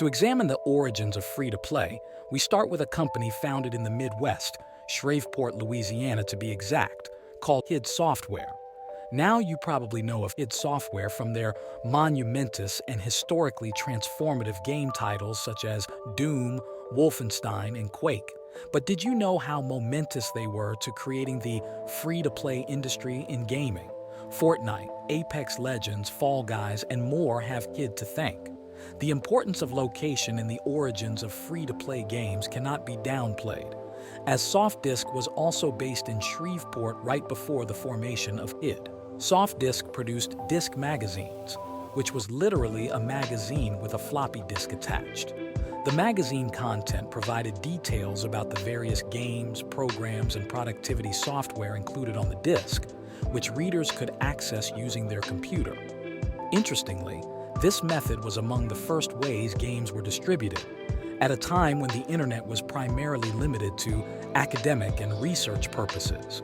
To examine the origins of free-to-play, we start with a company founded in the Midwest, Shreveport, Louisiana to be exact, called id Software. Now you probably know of id Software from their monumentous and historically transformative game titles such as Doom, Wolfenstein, and Quake. But did you know how momentous they were to creating the free-to-play industry in gaming? Fortnite, Apex Legends, Fall Guys, and more have id to thank. The importance of location in the origins of free-to-play games cannot be downplayed, as SoftDisk was also based in Shreveport right before the formation of id. SoftDisk produced Disk magazines, which was literally a magazine with a floppy disk attached. The magazine content provided details about the various games, programs, and productivity software included on the disk, which readers could access using their computer. Interestingly, this method was among the first ways games were distributed, at a time when the internet was primarily limited to academic and research purposes.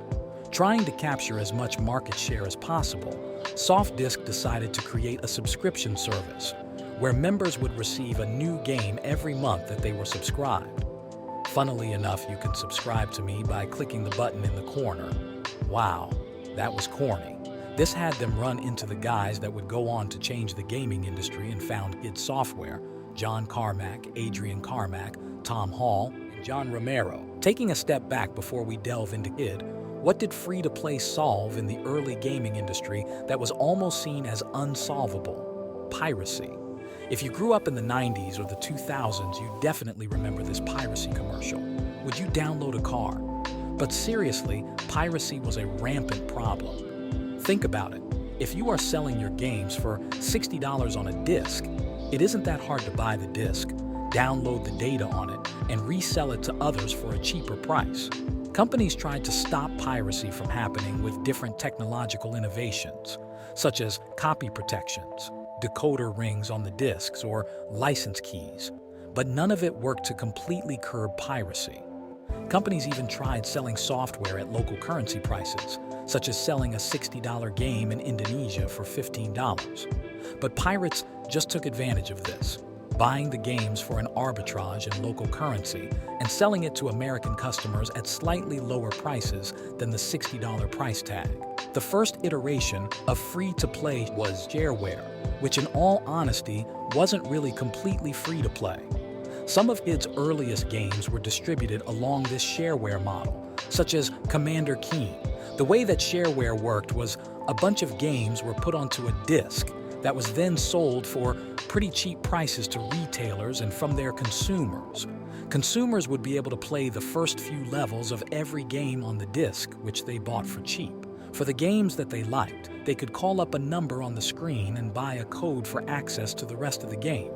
Trying to capture as much market share as possible, SoftDisk decided to create a subscription service where members would receive a new game every month that they were subscribed. Funnily enough, you can subscribe to me by clicking the button in the corner. Wow, that was corny. This had them run into the guys that would go on to change the gaming industry and found id Software: John Carmack, Adrian Carmack, Tom Hall, and John Romero. Taking a step back before we delve into id, what did free-to-play solve in the early gaming industry that was almost seen as unsolvable? Piracy. If you grew up in the 90s or the 2000s, you definitely remember this piracy commercial. Would you download a car? But seriously, piracy was a rampant problem. Think about it. If you are selling your games for $60 on a disc, it isn't that hard to buy the disc, download the data on it, and resell it to others for a cheaper price. Companies tried to stop piracy from happening with different technological innovations, such as copy protections, decoder rings on the discs, or license keys, but none of it worked to completely curb piracy. Companies even tried selling software at local currency prices, such as selling a $60 game in Indonesia for $15. But pirates just took advantage of this, buying the games for an arbitrage in local currency and selling it to American customers at slightly lower prices than the $60 price tag. The first iteration of free-to-play was shareware, which in all honesty wasn't really completely free-to-play. Some of id's earliest games were distributed along this shareware model, such as Commander Keen. The way that shareware worked was a bunch of games were put onto a disc that was then sold for pretty cheap prices to retailers and from their consumers. Consumers would be able to play the first few levels of every game on the disc, which they bought for cheap. For the games that they liked, they could call up a number on the screen and buy a code for access to the rest of the game.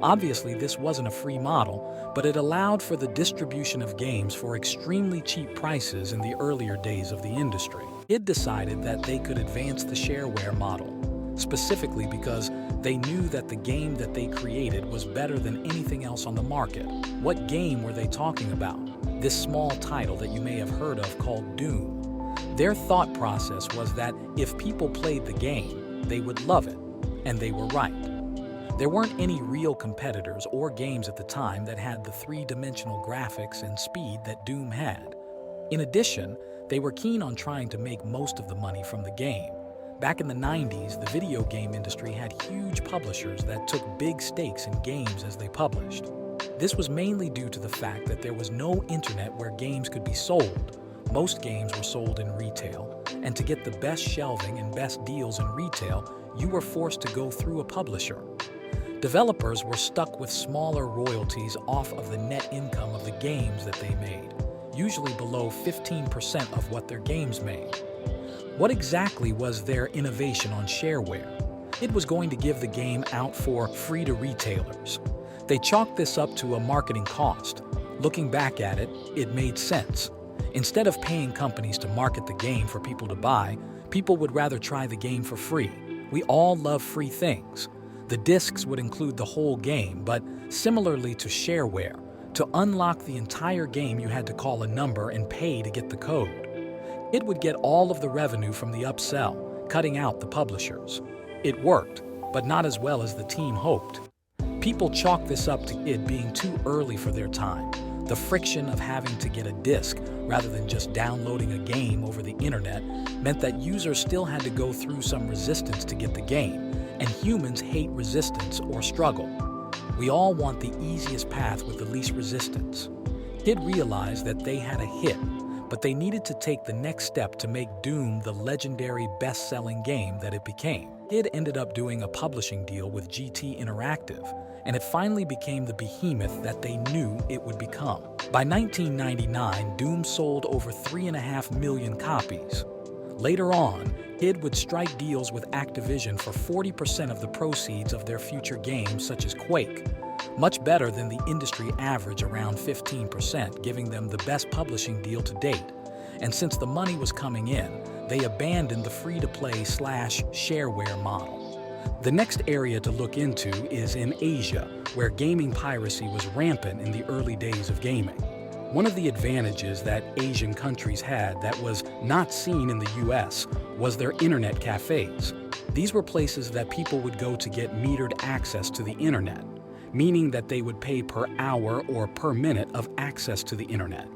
Obviously, this wasn't a free model, but it allowed for the distribution of games for extremely cheap prices in the earlier days of the industry. id decided that they could advance the shareware model, specifically because they knew that the game that they created was better than anything else on the market. What game were they talking about? This small title that you may have heard of called Doom. Their thought process was that if people played the game, they would love it, and they were right. There weren't any real competitors or games at the time that had the three-dimensional graphics and speed that Doom had. In addition, they were keen on trying to make most of the money from the game. Back in the 90s, the video game industry had huge publishers that took big stakes in games as they published. This was mainly due to the fact that there was no internet where games could be sold. Most games were sold in retail, and to get the best shelving and best deals in retail, you were forced to go through a publisher. Developers were stuck with smaller royalties off of the net income of the games that they made, usually below 15% of what their games made. What exactly was their innovation on shareware? It was going to give the game out for free to retailers. They chalked this up to a marketing cost. Looking back at it, it made sense. Instead of paying companies to market the game for people to buy, people would rather try the game for free. We all love free things. The discs would include the whole game, but similarly to shareware, to unlock the entire game you had to call a number and pay to get the code. It would get all of the revenue from the upsell, cutting out the publishers. It worked, but not as well as the team hoped. People chalk this up to it being too early for their time. The friction of having to get a disc rather than just downloading a game over the internet meant that users still had to go through some resistance to get the game, and humans hate resistance or struggle. We all want the easiest path with the least resistance. Kid realized that they had a hit, but they needed to take the next step to make Doom the legendary best-selling game that it became. Kid ended up doing a publishing deal with GT Interactive, and it finally became the behemoth that they knew it would become. By 1999, Doom sold over 3.5 million copies. Later on, Kid would strike deals with Activision for 40% of the proceeds of their future games such as Quake, much better than the industry average around 15%, giving them the best publishing deal to date. And since the money was coming in, they abandoned the free-to-play/shareware model. The next area to look into is in Asia, where gaming piracy was rampant in the early days of gaming. One of the advantages that Asian countries had that was not seen in the US was their internet cafes. These were places that people would go to get metered access to the internet, meaning that they would pay per hour or per minute of access to the internet.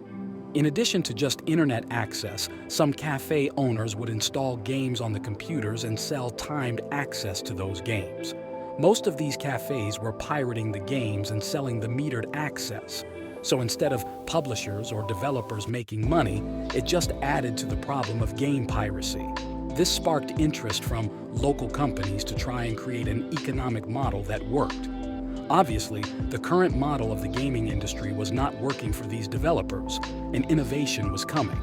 In addition to just internet access, some cafe owners would install games on the computers and sell timed access to those games. Most of these cafes were pirating the games and selling the metered access. So instead of publishers or developers making money, it just added to the problem of game piracy. This sparked interest from local companies to try and create an economic model that worked. Obviously, the current model of the gaming industry was not working for these developers, and innovation was coming.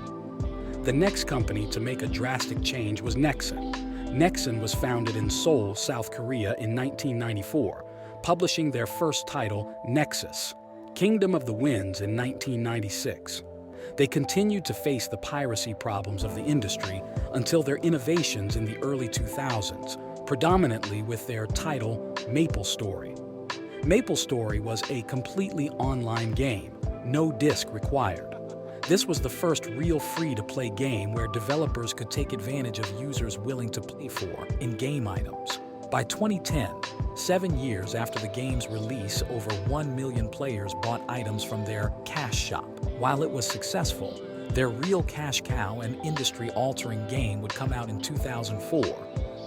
The next company to make a drastic change was Nexon. Nexon was founded in Seoul, South Korea in 1994, publishing their first title, Nexus: Kingdom of the Winds, in 1996. They continued to face the piracy problems of the industry until their innovations in the early 2000s, predominantly with their title, MapleStory. MapleStory was a completely online game, no disc required. This was the first real free-to-play game where developers could take advantage of users willing to pay for in-game items. By 2010, 7 years after the game's release, over 1 million players bought items from their cash shop. While it was successful, their real cash cow and industry-altering game would come out in 2004.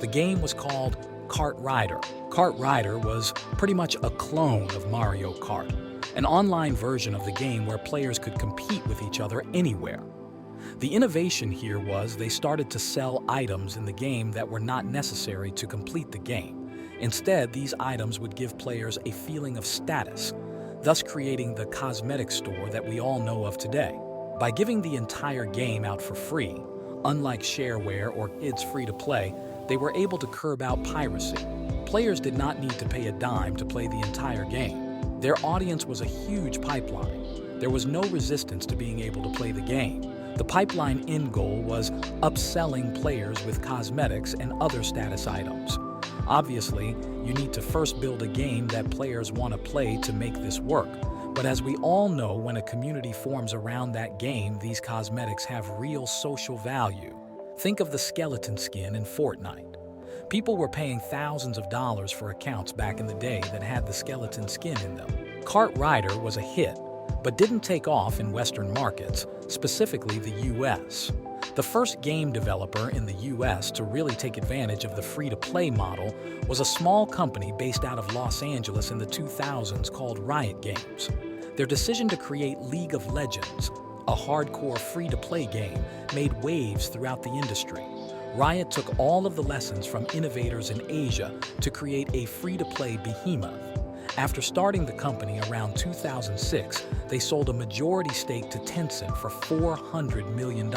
The game was called Kart Rider. Kart Rider was pretty much a clone of Mario Kart, an online version of the game where players could compete with each other anywhere. The innovation here was they started to sell items in the game that were not necessary to complete the game. Instead, these items would give players a feeling of status, thus creating the cosmetic store that we all know of today. By giving the entire game out for free, unlike shareware or kids free-to-play, they were able to curb out piracy. Players did not need to pay a dime to play the entire game. Their audience was a huge pipeline. There was no resistance to being able to play the game. The pipeline end goal was upselling players with cosmetics and other status items. Obviously, you need to first build a game that players want to play to make this work. But as we all know, when a community forms around that game, these cosmetics have real social value. Think of the skeleton skin in Fortnite. People were paying thousands of dollars for accounts back in the day that had the skeleton skin in them. Kart Rider was a hit, but didn't take off in Western markets, specifically the US. The first game developer in the US to really take advantage of the free-to-play model was a small company based out of Los Angeles in the 2000s called Riot Games. Their decision to create League of Legends, a hardcore free-to-play game, made waves throughout the industry. Riot took all of the lessons from innovators in Asia to create a free-to-play behemoth. After starting the company around 2006, they sold a majority stake to Tencent for $400 million.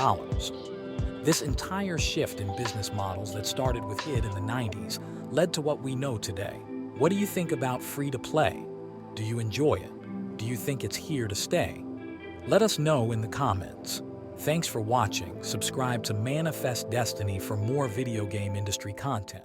This entire shift in business models that started with id in the 90s led to what we know today. What do you think about free-to-play? Do you enjoy it? Do you think it's here to stay? Let us know in the comments. Thanks for watching. Subscribe to Manifest Destiny for more video game industry content.